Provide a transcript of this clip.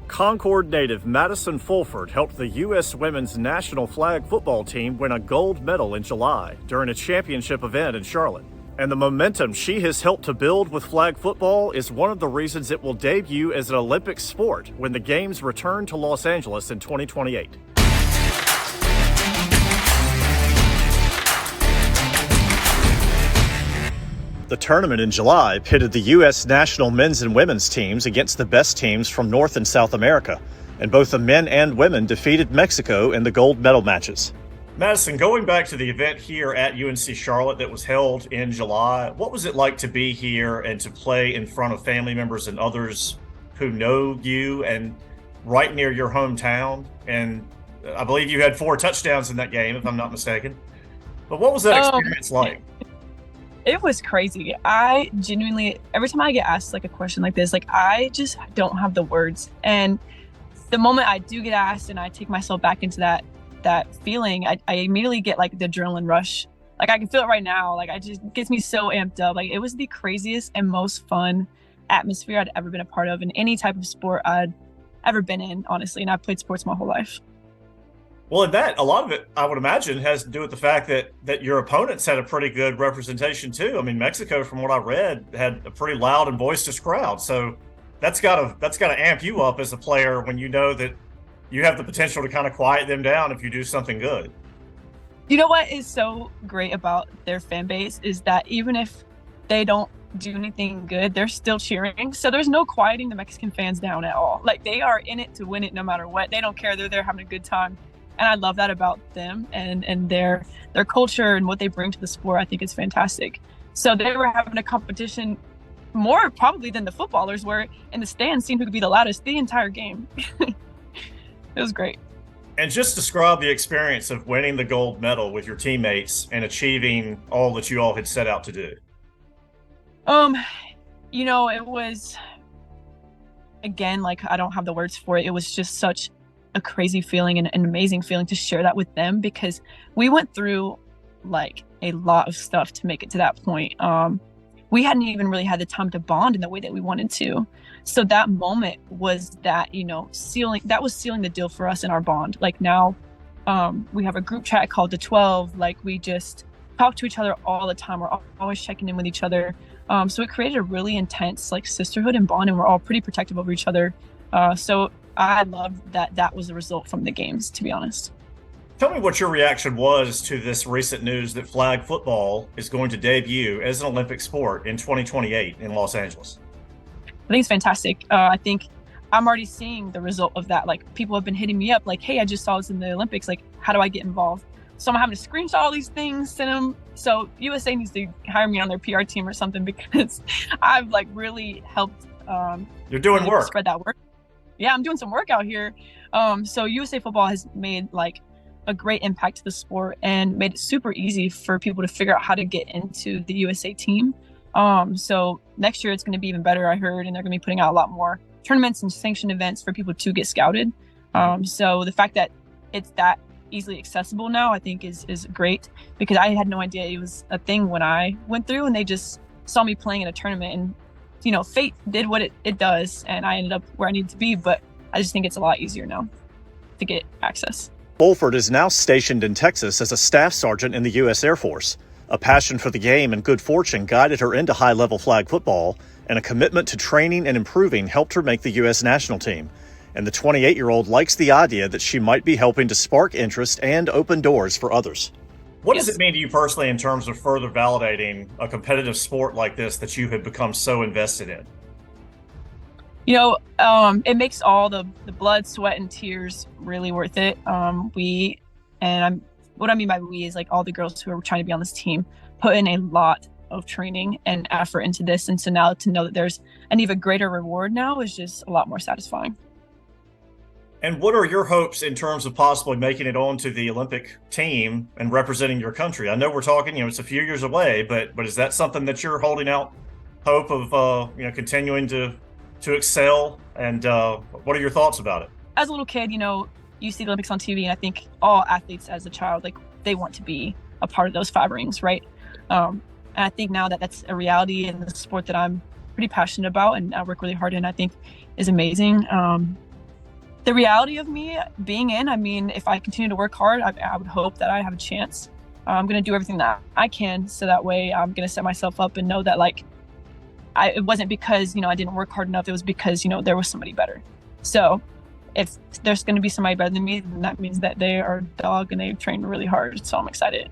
Concord native Madison Fulford helped the U.S. women's national flag football team win a gold medal in July during a championship event in Charlotte. And the momentum she has helped to build with flag football is one of the reasons it will debut as an Olympic sport when the Games return to Los Angeles in 2028. The tournament in July pitted the U.S. national men's and women's teams against the best teams from North and South America, and both the men and women defeated Mexico in the gold medal matches. Madison, going back to the event here at UNC Charlotte that was held in July, what was it like to be here and to play in front of family members and others who know you and right near your hometown? And I believe you had 4 touchdowns in that game, if I'm not mistaken. But what was that experience like? It was crazy. I genuinely, every time I get asked like a question like this, like I just don't have the words. And the moment I do get asked and I take myself back into that feeling, I immediately get like the adrenaline rush. Like I can feel it right now. Like it just gets me so amped up. Like it was the craziest and most fun atmosphere I'd ever been a part of in any type of sport I'd ever been in, honestly. And I've played sports my whole life. Well, and that, a lot of it, I would imagine, has to do with the fact that your opponents had a pretty good representation too. I mean, Mexico, from what I read, had a pretty loud and boisterous crowd. So that's gotta amp you up as a player when you know that you have the potential to kind of quiet them down if you do something good. You know what is so great about their fan base is that even if they don't do anything good, they're still cheering. So there's no quieting the Mexican fans down at all. Like they are in it to win it no matter what. They don't care. They're there having a good time. And I love that about them and their culture and what they bring to the sport. I think it's fantastic. So they were having a competition more probably than the footballers were in the stands, seeing who could be the loudest the entire game. It was great. And just describe the experience of winning the gold medal with your teammates and achieving all that you all had set out to do. You know, it was, again, like I don't have the words for it. It was just such a crazy feeling and an amazing feeling to share that with them, because we went through like a lot of stuff to make it to that point. We hadn't even really had the time to bond in the way that we wanted to. So that moment was that, you know, sealing the deal for us in our bond. Like now, we have a group chat called the 12. Like we just talk to each other all the time. We're always checking in with each other. So it created a really intense like sisterhood and bond, and we're all pretty protective over each other. So I love that was the result from the games, to be honest. Tell me what your reaction was to this recent news that flag football is going to debut as an Olympic sport in 2028 in Los Angeles. I think it's fantastic. I think I'm already seeing the result of that. Like people have been hitting me up like, hey, I just saw this in the Olympics. Like, how do I get involved? So I'm having to screenshot all these things, send them. So USA needs to hire me on their PR team or something, because I've like really helped. You're doing work. Spread that work. Yeah, I'm doing some work out here. So USA football has made like a great impact to the sport and made it super easy for people to figure out how to get into the USA team. So next year it's going to be even better, I heard, and they're going to be putting out a lot more tournaments and sanctioned events for people to get scouted. So the fact that it's that easily accessible now, I think is great, because I had no idea it was a thing when I went through, and they just saw me playing in a tournament, and you know, fate did what it does, and I ended up where I needed to be. But I just think it's a lot easier now to get access. Fulford is now stationed in Texas as a staff sergeant in the U.S. Air Force. A passion for the game and good fortune guided her into high-level flag football, and a commitment to training and improving helped her make the U.S. national team. And the 28-year-old likes the idea that she might be helping to spark interest and open doors for others. What does it mean to you personally in terms of further validating a competitive sport like this that you have become so invested in? You know, it makes all the blood, sweat, and tears really worth it. What I mean by we is like all the girls who are trying to be on this team put in a lot of training and effort into this. And so now to know that there's an even greater reward now is just a lot more satisfying. And what are your hopes in terms of possibly making it onto the Olympic team and representing your country? I know we're talking, you know, it's a few years away, but is that something that you're holding out hope of, continuing to excel? And what are your thoughts about it? As a little kid, you know, you see the Olympics on TV, and I think all athletes as a child, like they want to be a part of those 5 rings, right? And And I think now that that's a reality in the sport that I'm pretty passionate about and I work really hard in, I think is amazing. The reality of me being in, I mean, if I continue to work hard, I would hope that I have a chance. I'm going to do everything that I can, so that way I'm going to set myself up and know that, like, it wasn't because, I didn't work hard enough. It was because, there was somebody better. So if there's going to be somebody better than me, then that means that they are a dog and they've trained really hard. So I'm excited.